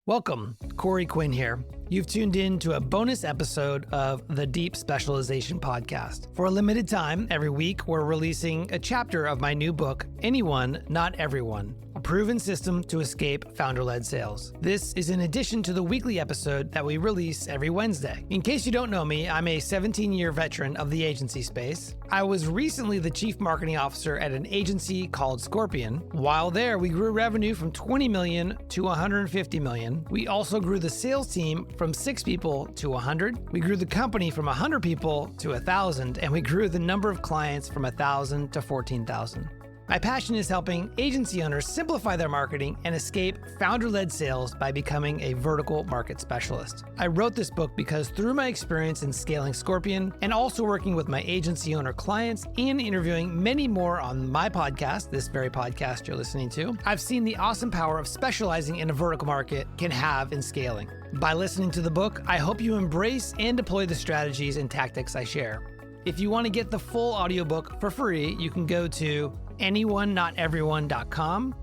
Welcome, Corey Quinn here. You've tuned in to a bonus episode of the Deep Specialization Podcast. For a limited time, every week, we're releasing a chapter of my new book, Anyone, Not Everyone, a proven system to escape founder-led sales. This is in addition to the weekly episode that we release every Wednesday. In case you don't know me, I'm a 17-year veteran of the agency space. I was recently the chief marketing officer at an agency called Scorpion. While there, we grew revenue from 20 million to 150 million. We also grew the sales team from 6 people to 100. We grew the company from 100 people to 1,000, and we grew the number of clients from 1,000 to 14,000. My passion is helping agency owners simplify their marketing and escape founder-led sales by becoming a vertical market specialist. I wrote this book because through my experience in scaling Scorpion and also working with my agency owner clients and interviewing many more on my podcast, this very podcast you're listening to, I've seen the awesome power of specializing in a vertical market can have in scaling. By listening to the book, I hope you embrace and deploy the strategies and tactics I share. If you want to get the full audiobook for free, you can go to anyonenoteveryone.com.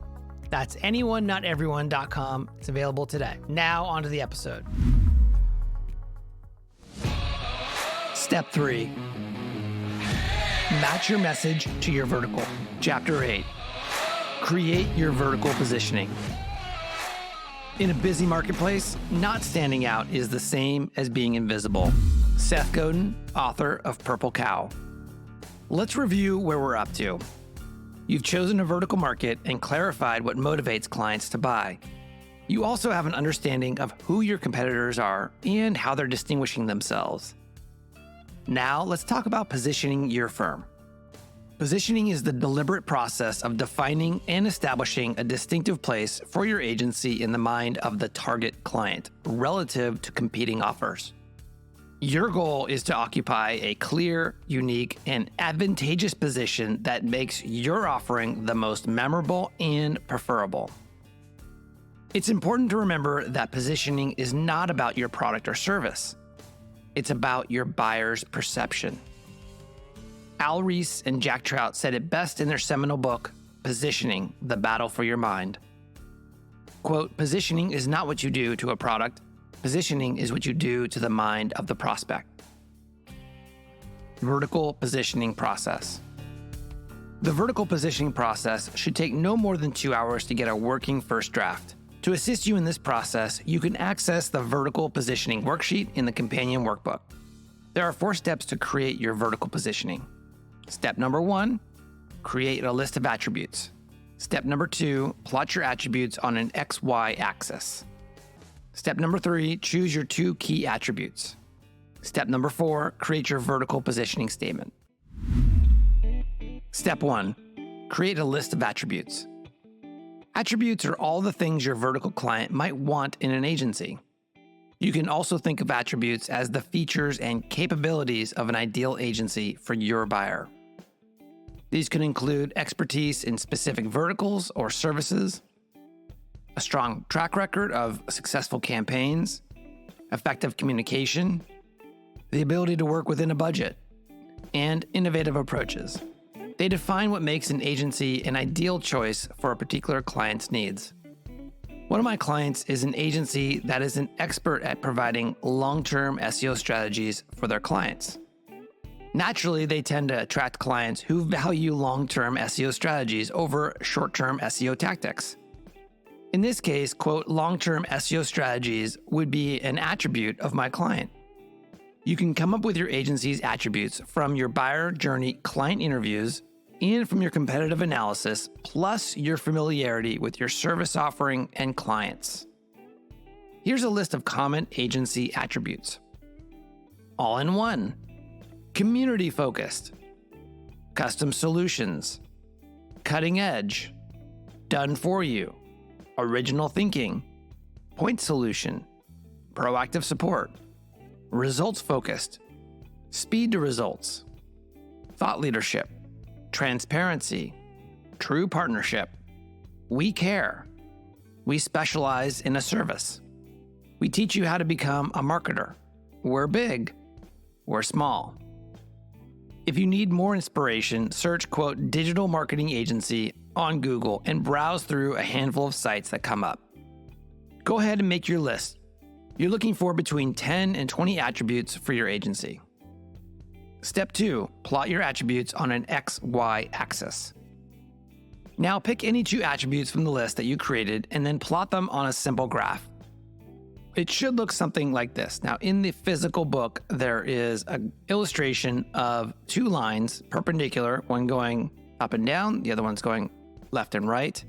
That's anyonenoteveryone.com. It's available today. Now onto the episode. Step 3. Match your message to your vertical. Chapter 8. Create your vertical positioning. In a busy marketplace, not standing out is the same as being invisible. Seth Godin, author of Purple Cow. Let's review where we're up to. You've chosen a vertical market and clarified what motivates clients to buy. You also have an understanding of who your competitors are and how they're distinguishing themselves. Now, let's talk about positioning your firm. Positioning is the deliberate process of defining and establishing a distinctive place for your agency in the mind of the target client relative to competing offers. Your goal is to occupy a clear, unique, and advantageous position that makes your offering the most memorable and preferable. It's important to remember that positioning is not about your product or service. It's about your buyer's perception. Al Ries and Jack Trout said it best in their seminal book, Positioning: The Battle for Your Mind. Quote, "Positioning is not what you do to a product. Positioning is what you do to the mind of the prospect." Vertical positioning process. The vertical positioning process should take no more than 2 hours to get a working first draft. To assist you in this process, you can access the vertical positioning worksheet in the companion workbook. There are 4 steps to create your vertical positioning. Step number 1, create a list of attributes. Step number 2, plot your attributes on an XY axis. Step number 3, choose your 2 key attributes. Step number 4, create your vertical positioning statement. Step 1, create a list of attributes. Attributes are all the things your vertical client might want in an agency. You can also think of attributes as the features and capabilities of an ideal agency for your buyer. These can include expertise in specific verticals or services, a strong track record of successful campaigns, effective communication, the ability to work within a budget, and innovative approaches. They define what makes an agency an ideal choice for a particular client's needs. One of my clients is an agency that is an expert at providing long-term SEO strategies for their clients. Naturally, they tend to attract clients who value long-term SEO strategies over short-term SEO tactics. In this case, quote, long-term SEO strategies would be an attribute of my client. You can come up with your agency's attributes from your buyer journey client interviews and from your competitive analysis, plus your familiarity with your service offering and clients. Here's a list of common agency attributes. All-in-one, community-focused, custom solutions, cutting edge, done for you, original thinking, point solution, proactive support, results-focused, speed to results, thought leadership, transparency, true partnership, we care, we specialize in a service, we teach you how to become a marketer, we're big, we're small. If you need more inspiration, search, quote, digital marketing agency on Google and browse through a handful of sites that come up. Go ahead and make your list. You're looking for between 10 and 20 attributes for your agency. Step 2, plot your attributes on an XY axis. Now pick any 2 attributes from the list that you created and then plot them on a simple graph. It should look something like this. Now in the physical book, there is an illustration of 2 lines perpendicular, one going up and down, the other one's going left and right.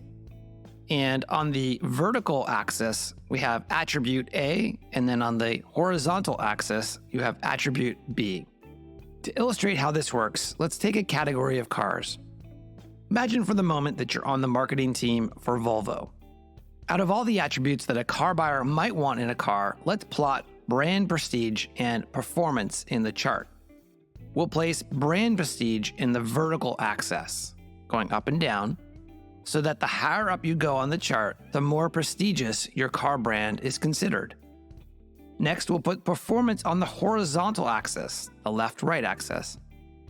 And on the vertical axis, we have attribute A, and then on the horizontal axis, you have attribute B. To illustrate how this works, let's take a category of cars. Imagine for the moment that you're on the marketing team for Volvo. Out of all the attributes that a car buyer might want in a car, let's plot brand prestige and performance in the chart. We'll place brand prestige in the vertical axis, going up and down, so that the higher up you go on the chart, the more prestigious your car brand is considered. Next, we'll put performance on the horizontal axis, the left-right axis,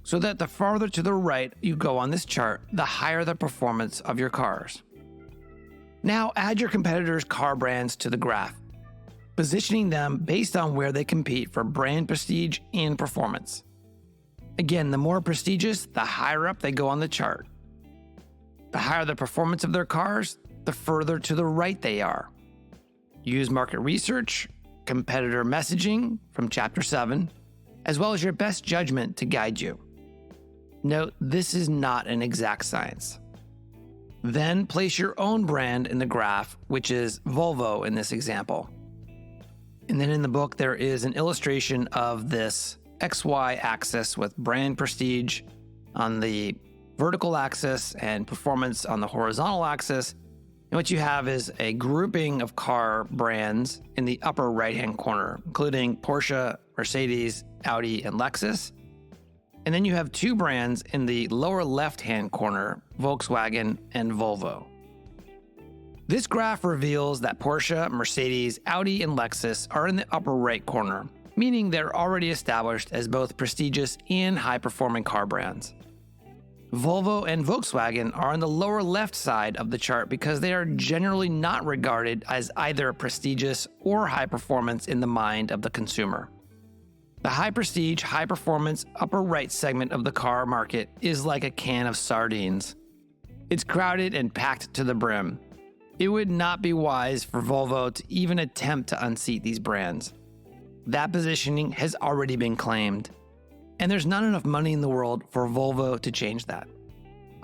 so that the farther to the right you go on this chart, the higher the performance of your cars. Now add your competitors' car brands to the graph, positioning them based on where they compete for brand prestige and performance. Again, the more prestigious, the higher up they go on the chart. The higher the performance of their cars, the further to the right they are. Use market research, competitor messaging from Chapter 7, as well as your best judgment to guide you. Note, this is not an exact science. Then place your own brand in the graph, which is Volvo in this example. And then in the book, there is an illustration of this XY axis with brand prestige on the vertical axis and performance on the horizontal axis. And what you have is a grouping of car brands in the upper right-hand corner, including Porsche, Mercedes, Audi, and Lexus. And then you have 2 brands in the lower left-hand corner, Volkswagen and Volvo. This graph reveals that Porsche, Mercedes, Audi, and Lexus are in the upper right corner, meaning they're already established as both prestigious and high-performing car brands. Volvo and Volkswagen are on the lower left side of the chart because they are generally not regarded as either prestigious or high performance in the mind of the consumer. The high prestige, high performance upper right segment of the car market is like a can of sardines. It's crowded and packed to the brim. It would not be wise for Volvo to even attempt to unseat these brands. That positioning has already been claimed. And there's not enough money in the world for Volvo to change that.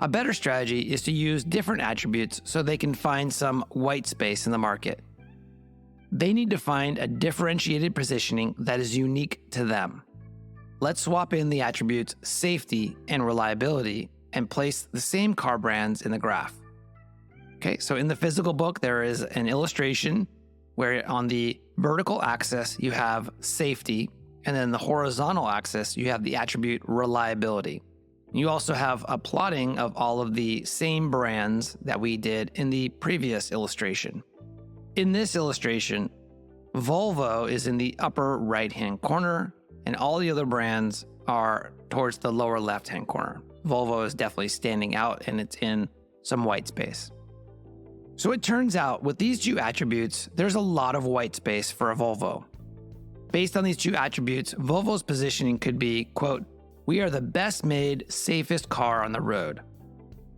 A better strategy is to use different attributes so they can find some white space in the market. They need to find a differentiated positioning that is unique to them. Let's swap in the attributes safety and reliability and place the same car brands in the graph. Okay, so in the physical book, there is an illustration where on the vertical axis you have safety, and then the horizontal axis, you have the attribute reliability. You also have a plotting of all of the same brands that we did in the previous illustration. In this illustration, Volvo is in the upper right-hand corner, and all the other brands are towards the lower left-hand corner. Volvo is definitely standing out, and it's in some white space. So it turns out with these 2 attributes, there's a lot of white space for a Volvo. Based on these 2 attributes, Volvo's positioning could be, quote, "We are the best made, safest car on the road."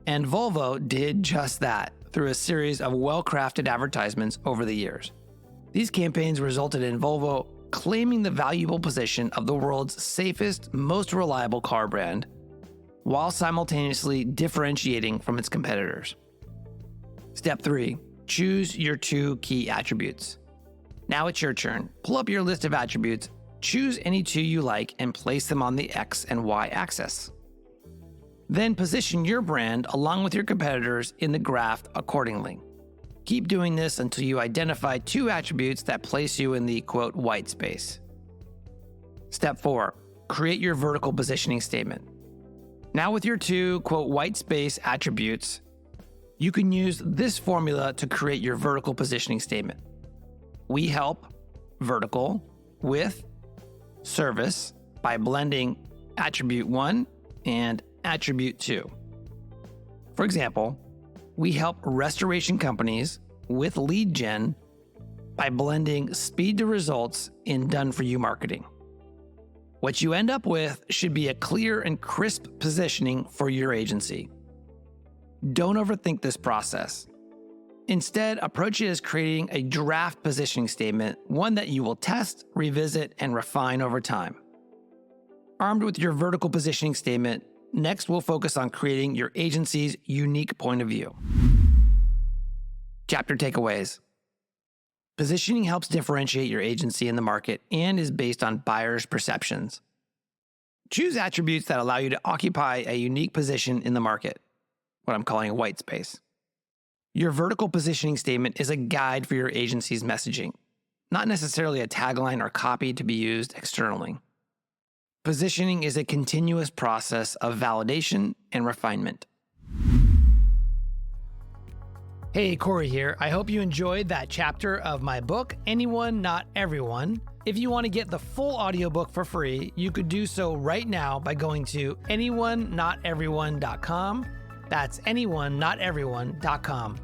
And Volvo did just that through a series of well-crafted advertisements over the years. These campaigns resulted in Volvo claiming the valuable position of the world's safest, most reliable car brand, while simultaneously differentiating from its competitors. Step 3, choose your 2 key attributes. Now it's your turn. Pull up your list of attributes, choose any 2 you like, and place them on the X and Y axis. Then position your brand along with your competitors in the graph accordingly. Keep doing this until you identify 2 attributes that place you in the, quote, white space. Step 4, create your vertical positioning statement. Now with your 2, quote, white space attributes, you can use this formula to create your vertical positioning statement. We help vertical with service by blending attribute 1 and attribute 2. For example, we help restoration companies with lead gen by blending speed to results in done-for-you marketing. What you end up with should be a clear and crisp positioning for your agency. Don't overthink this process. Instead, approach it as creating a draft positioning statement, one that you will test, revisit, and refine over time. Armed with your vertical positioning statement, next we'll focus on creating your agency's unique point of view. Chapter takeaways. Positioning helps differentiate your agency in the market and is based on buyers' perceptions. Choose attributes that allow you to occupy a unique position in the market, what I'm calling a white space. Your vertical positioning statement is a guide for your agency's messaging, not necessarily a tagline or copy to be used externally. Positioning is a continuous process of validation and refinement. Hey, Corey here. I hope you enjoyed that chapter of my book, Anyone, Not Everyone. If you want to get the full audiobook for free, you could do so right now by going to anyonenoteveryone.com. That's anyonenoteveryone.com.